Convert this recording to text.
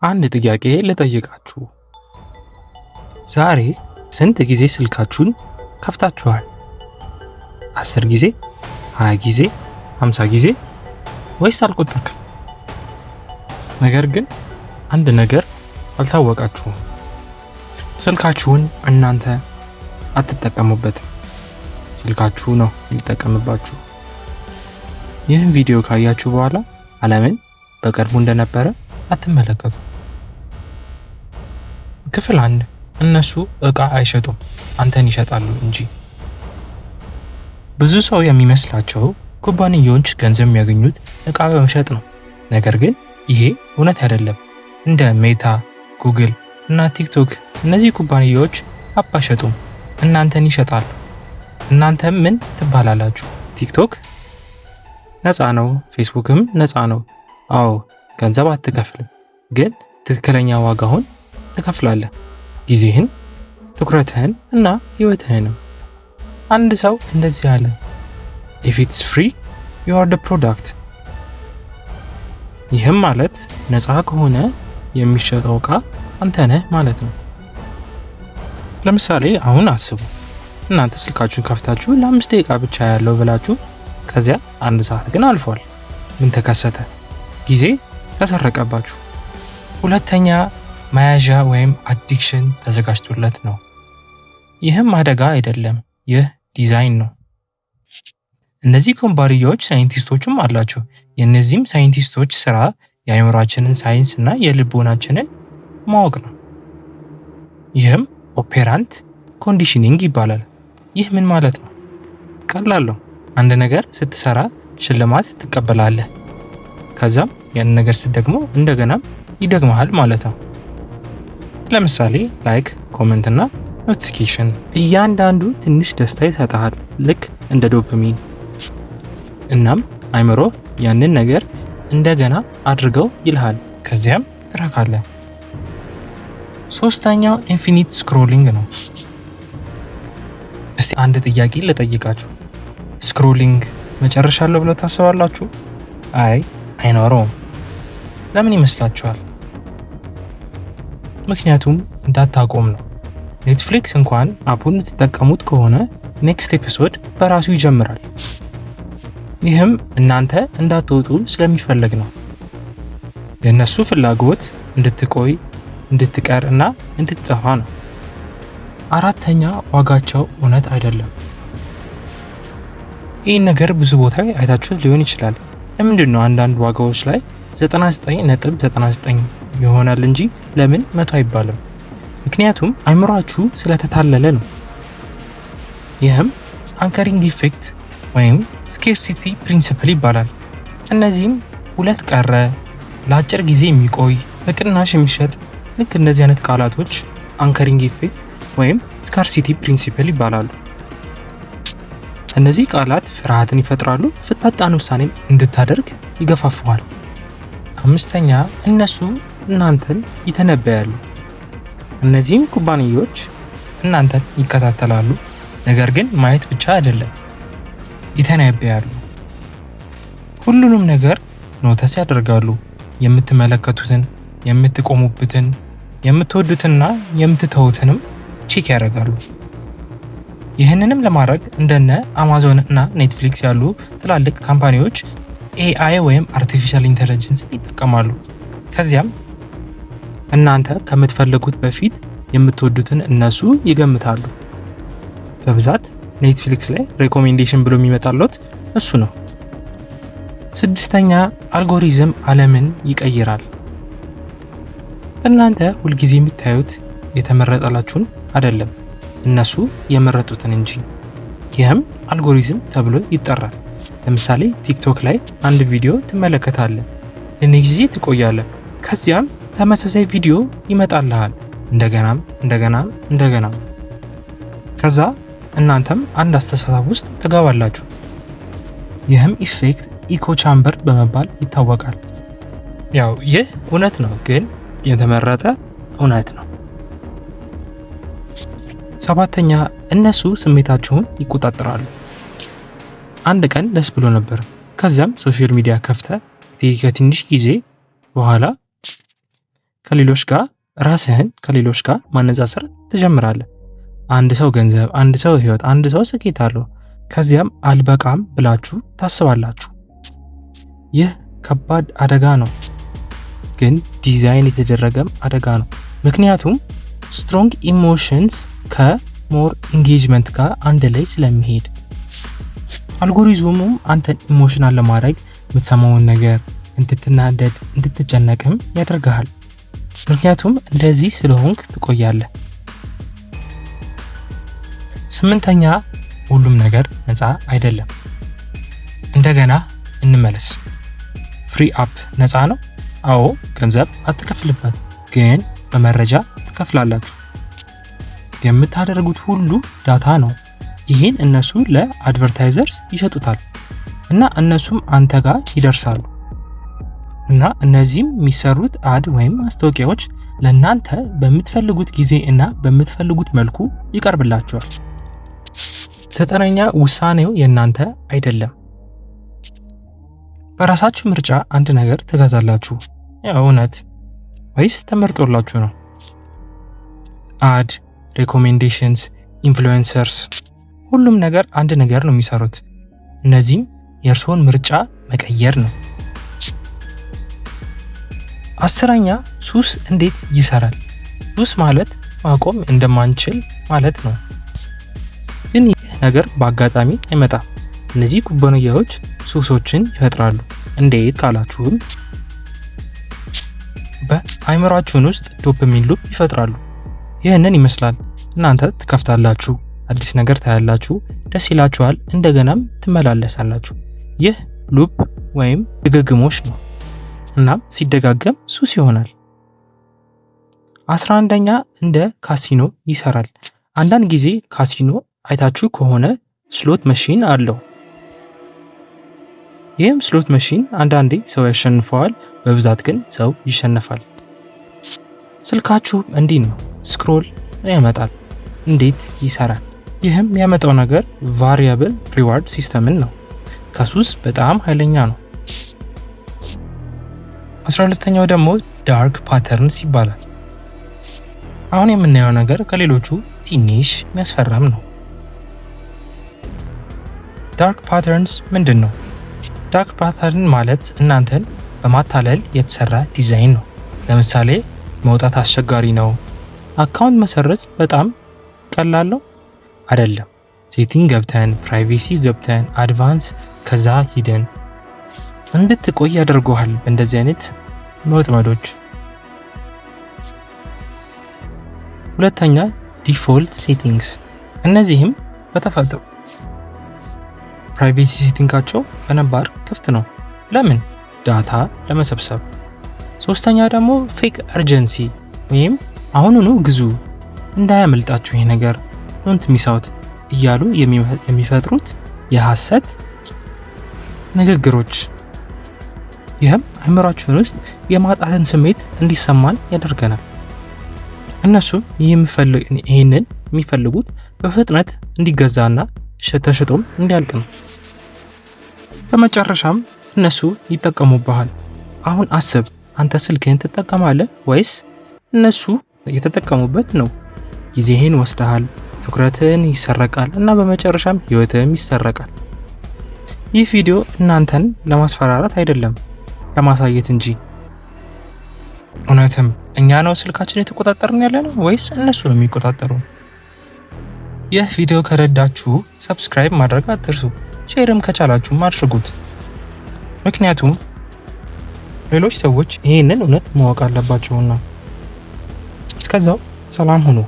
አንድ ጥያቄ ልጠይቃችሁ። ዛሬ ስንት ጊዜ ስልካችሁን ከፍታችኋል? 10 ጊዜ፣ 20 ጊዜ፣ 50 ጊዜ ወይስ አልቆጠርክም? ነገር ግን አንድ ነገር አልታወቃችሁም። ስልካችሁን እናንተ አትጠቀሙበትም። ስልካችሁ ነው የሚጠቀምባችሁ። ይህን ቪዲዮ ካያችሁ በኋላ ዓለምን በቅርቡ እንደነበረ አትመለከቱ። ክፍል 1 እነሱ እቃ አይሸጡም፣ አንተን ይሸጣሉ እንጂ። ብዙ ሰው የሚመስላቸው ኩባንያዎች ገንዘብ የሚያገኙት እቃ በመሸጥ ነው። ነገር ግን ይሄ እውነት አይደለም። እንደ ሜታ፣ ጉግል እና ቲክቶክ እነዚህ ኩባንያዎች አፕ አይሸጡም፣ እናንተን ይሸጣሉ። እናንተ ምን ትባላላችሁ? ቲክቶክ ነፃ ነው፣ ፌስቡክም ነፃ ነው። አዎ ገንዘብ አትከፍልም፣ ግን ትክክለኛ ዋጋውን ትከፍላለህ። ጊዜህን፣ ትኩረትህን እና ህይወትህንም። አንድ ሰው እንደዚህ አለ፣ if it's free you are the product። ይህም ማለት ነፃ ከሆነ የሚሸጠው እቃ አንተ ነህ ማለት ነው። ለምሳሌ አሁን አስቡ፣ እናንተ ስልካችሁን ከፍታችሁ ለ5 ደቂቃ ብቻ ያለው ብላችሁ ከዚያ 1 ሰዓት ግን አልፏል። ምን ተከሰተ? ጊዜ ተሰረቀባችሁ። ሁለተኛ መያዣ ወይም አዲክሽን ተዘጋጅቶለት ነው። ይህም አደጋ አይደለም፣ ይህ ዲዛይን ነው። እነዚህ ኩባንያዎች ሳይንቲስቶችም አላቸው። የእነዚህም ሳይንቲስቶች ስራ የአእምሯችንን ሳይንስ እና የልቦናችንን ማወቅ ነው። ይህም ኦፔራንት ኮንዲሽኒንግ ይባላል። ይህ ምን ማለት ነው? ቀላል ነው። አንድ ነገር ስትሰራ ሽልማት ትቀበላለህ። ከዛም ያን ነገር ስትደግሞ እንደገናም ይደግመሃል ማለት ነው። ለምሳሌ ላይክ፣ ኮሜንት እና ኖቲፊኬሽን እያንዳንዱ ትንሽ ደስታ ይሰጥሃል፣ ልክ እንደ ዶፓሚን። እናም አይምሮ ያንን ነገር እንደገና አድርገው ይልሃል፣ ከዚያም ትረካለህ። ሶስተኛው ኢንፊኒት ስክሮሊንግ ነው። እስቲ አንድ ጥያቄ ልጠይቃችሁ። ስክሮሊንግ መጨረሻ አለው ብለው ታስባላችሁ? አይኖረውም። ለምን ይመስላችኋል? ምክንያቱም እንዳታቆም ነው። ኔትፍሊክስ እንኳን አፑን ትጠቀሙት ከሆነ ኔክስት ኤፒሶድ በራሱ ይጀምራል። ይህም እናንተ እንዳትወጡ ስለሚፈለግ ነው። የእነሱ ፍላጎት እንድትቆይ፣ እንድትቀር እና እንድትጠፋ ነው። አራተኛ ዋጋቸው እውነት አይደለም። ይህን ነገር ብዙ ቦታ አይታችሁት ሊሆን ይችላል። ለምንድን ነው አንዳንድ ዋጋዎች ላይ 99.99 ይሆናል እንጂ ለምን 100 አይባልም? ምክንያቱም አይምሯችሁ ስለተታለለ ነው። ይህም አንከሪንግ ኢፌክት ወይም ስኬርሲቲ ፕሪንሲፕል ይባላል። እነዚህም ሁለት ቀረ፣ ለአጭር ጊዜ የሚቆይ፣ በቅናሽ የሚሸጥ ልክ እንደዚህ አይነት ቃላቶች አንከሪንግ ኢፌክት ወይም ስካርሲቲ ፕሪንሲፕል ይባላሉ። እነዚህ ቃላት ፍርሃትን ይፈጥራሉ፣ ፈጣን ውሳኔም እንድታደርግ ይገፋፉሃል። አምስተኛ እነሱ እናንተን ይተነበያሉ። እነዚህም ኩባንያዎች እናንተን ይከታተላሉ፣ ነገር ግን ማየት ብቻ አይደለም፣ ይተነበያሉ። ሁሉንም ነገር ኖተስ ያደርጋሉ። የምትመለከቱትን፣ የምትቆሙበትን፣ የምትወዱትና የምትተውትንም ቼክ ያደርጋሉ። ይህንንም ለማድረግ እንደነ አማዞን እና ኔትፍሊክስ ያሉ ትላልቅ ካምፓኒዎች ኤአይ ወይም አርቲፊሻል ኢንተለጀንስ ይጠቀማሉ። ከዚያም እናንተ ከምትፈልጉት በፊት የምትወዱትን እነሱ ይገምታሉ። በብዛት ኔትፍሊክስ ላይ ሬኮሜንዴሽን ብሎ የሚመጣለት እሱ ነው። ስድስተኛ አልጎሪዝም ዓለምን ይቀይራል። እናንተ ሁልጊዜ የምታዩት የተመረጠላችሁን አይደለም፣ እነሱ የመረጡትን እንጂ። ይህም አልጎሪዝም ተብሎ ይጠራል። ለምሳሌ ቲክቶክ ላይ አንድ ቪዲዮ ትመለከታለህ፣ ትንሽ ጊዜ ትቆያለህ፣ ከዚያም ተመሳሳይ ቪዲዮ ይመጣልሃል፣ እንደገናም። ከዛ እናንተም አንድ አስተሳሰብ ውስጥ ትገባላችሁ። ይህም ኢፌክት ኢኮ ቻምበር በመባል ይታወቃል። ያው ይህ እውነት ነው፣ ግን የተመረጠ እውነት ነው። ሰባተኛ እነሱ ስሜታቸውን ይቆጣጠራሉ። አንድ ቀን ደስ ብሎ ነበር፣ ከዚያም ሶሻል ሚዲያ ከፍተ ከትንሽ ጊዜ በኋላ ራስህን ከሌሎች ጋር ማነጻጸር ትጀምራለህ። አንድ ሰው ገንዘብ፣ አንድ ሰው ህይወት፣ አንድ ሰው ስኬት አለው። ከዚያም አልበቃም ብላችሁ ታስባላችሁ። ይህ ከባድ አደጋ ነው፣ ግን ዲዛይን የተደረገም አደጋ ነው። ምክንያቱም ስትሮንግ ኢሞሽንስ ከሞር ኢንጌጅመንት ጋር አንድ ላይ ስለሚሄድ አልጎሪዝሙም አንተን ኢሞሽናል ለማድረግ የምትሰማውን ነገር እንድትናደድ እንድትጨነቅም ያደርግሃል። ምክንያቱም እንደዚህ ስለሆንክ ትቆያለህ። 8ኛ ሁሉም ነገር ነፃ አይደለም። እንደገና እንመለስ። ፍሪ አፕ ነፃ ነው? አዎ፣ ገንዘብ አትከፍልበት፣ ግን በመረጃ ትከፍላላችሁ። የምታደርጉት ሁሉ ዳታ ነው። ይህን እነሱ ለአድቨርታይዘርስ ይሸጡታል እና እነሱም አንተ ጋር ይደርሳሉ እና እነዚህም የሚሰሩት አድ ወይም ማስታወቂያዎች ለእናንተ በምትፈልጉት ጊዜ እና በምትፈልጉት መልኩ ይቀርብላችኋል። 9ኛ ውሳኔው የእናንተ አይደለም። በራሳችሁ ምርጫ አንድ ነገር ትገዛላችሁ። እውነት ወይስ ተመርጦላችሁ ነው? አድ፣ ሬኮሜንዴሽንስ፣ ኢንፍሉዌንሰርስ ሁሉም ነገር አንድ ነገር ነው የሚሰሩት። እነዚህም የእርስዎን ምርጫ መቀየር ነው። 10ኛ ሱስ እንዴት ይሰራል? ሱስ ማለት ማቆም እንደማንችል ማለት ነው። ግን ይህ ነገር በአጋጣሚ አይመጣም። እነዚህ ኩባንያዎች ሱሶችን ይፈጥራሉ። እንዴት ካላችሁም በአይምሯችን ውስጥ ዶፓሚን ሉፕ ይፈጥራሉ። ይህንን ይመስላል። እናንተ ትከፍታላችሁ፣ አዲስ ነገር ታያላችሁ፣ ደስ ይላችኋል፣ እንደገናም ትመላለሳላችሁ። ይህ ሉፕ ወይም ድግግሞሽ ነው። እናም ሲደጋገም ሱስ ይሆናል። 11ኛ እንደ ካሲኖ ይሰራል። አንዳንድ ጊዜ ካሲኖ አይታችሁ ከሆነ ስሎት መሺን አለው። ይህም ስሎት መሺን አንዳንዴ ሰው ያሸንፈዋል፣ በብዛት ግን ሰው ይሸነፋል። ስልካችሁም እንዲህ ነው፣ ስክሮል ያመጣል። እንዴት ይሰራል? ይህም ያመጣው ነገር ቫሪያብል ሪዋርድ ሲስተምን ነው። ከሱስ በጣም ኃይለኛ ነው። 12ኛው ደግሞ ዳርክ ፓተርንስ ይባላል። አሁን የምናየው ነገር ከሌሎቹ ትንሽ የሚያስፈራም ነው። ዳርክ ፓተርንስ ምንድን ነው? ዳርክ ፓተርን ማለት እናንተን በማታለል የተሰራ ዲዛይን ነው። ለምሳሌ መውጣት አስቸጋሪ ነው። አካውንት መሰረዝ በጣም ቀላል ነው አይደለም። ሴቲንግ ገብተን ፕራይቬሲ ገብተን አድቫንስ ከዛ ሂደን እንድትቆይ ያደርገዋል በእንደዚህ አይነት መጥመዶች። 2ኛ ዲፎልት ሴቲንግስ። እነዚህም በተፈጥሮ ፕራይቬሲ ሴቲንጋቸው በነባር ክፍት ነው። ለምን? ዳታ ለመሰብሰብ። 3ኛ ደግሞ ፌክ አርጀንሲ ወይም አሁኑኑ ግዙ፣ እንዳያመልጣችሁ ይሄ ነገር ዶንት ሚስ አውት እያሉ የሚፈጥሩት የሐሰት ንግግሮች። ይህም አእምሯችን ውስጥ የማጣትን ስሜት እንዲሰማን ያደርገናል። እነሱም ይህንን የሚፈልጉት በፍጥነት እንዲገዛና ተሽጦም እንዲያልቅ ነው። በመጨረሻም እነሱ ይጠቀሙብሃል። አሁን አስብ፣ አንተ ስልክህን ትጠቀማለህ ወይስ እነሱ የተጠቀሙበት ነው? ጊዜህን ወስደሃል፣ ትኩረትህን ይሰረቃል እና በመጨረሻም ህይወትህም ይሰረቃል። ይህ ቪዲዮ እናንተን ለማስፈራራት አይደለም፣ ለማሳየት እንጂ። እውነትም እኛ ነው ስልካችን የተቆጣጠርን ያለ ነው ወይስ እነሱ ነው የሚቆጣጠሩ? ይህ ቪዲዮ ከረዳችሁ ሰብስክራይብ ማድረግ አትርሱ። ሼርም ከቻላችሁም አድርጉት። ምክንያቱም ሌሎች ሰዎች ይህንን እውነት ማወቅ አለባቸውና። እስከዛው ሰላም ሁኑ።